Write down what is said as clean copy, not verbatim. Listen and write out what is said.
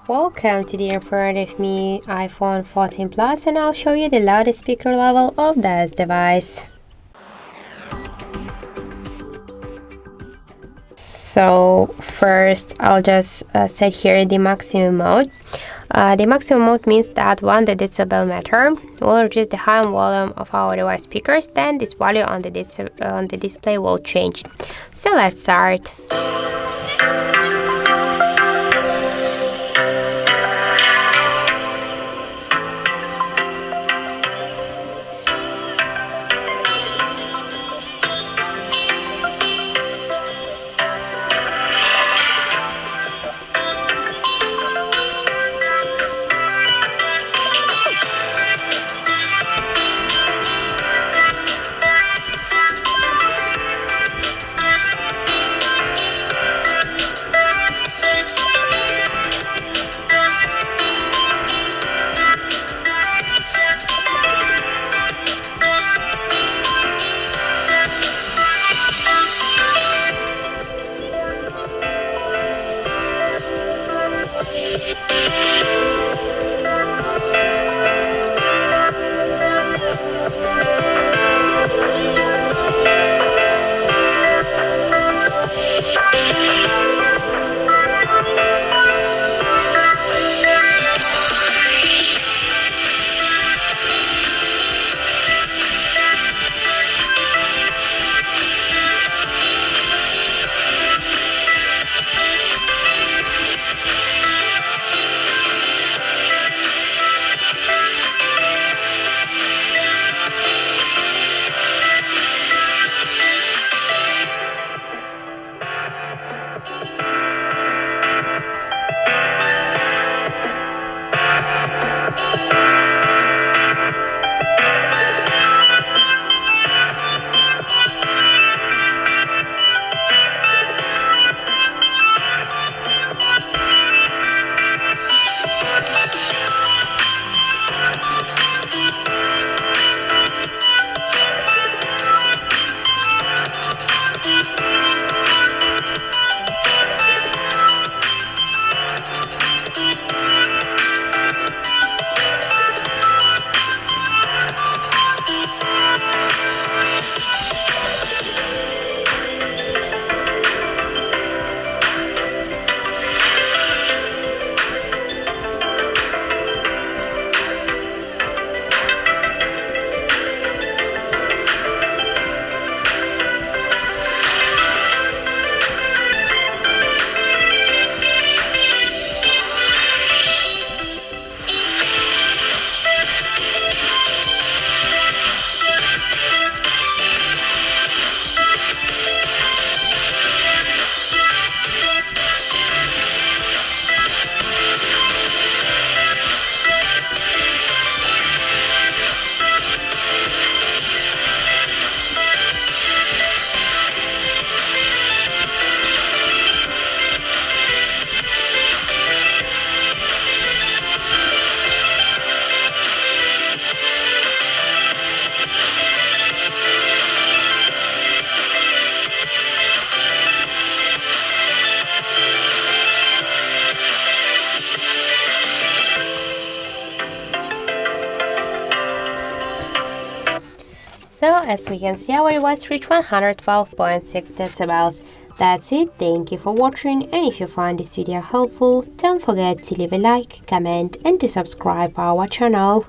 Welcome to the in front of me iPhone 14 Plus, and I'll show you the loudest speaker level of this device. So first I'll just set here the maximum mode. The maximum mode means that when the decibel meter will reduce the high volume of our device speakers, then this value on the display will change. So let's start. So as we can see, our device reached 112.6 decibels. That's it. Thank you for watching, and if you find this video helpful, don't forget to leave a like, comment and to subscribe our channel.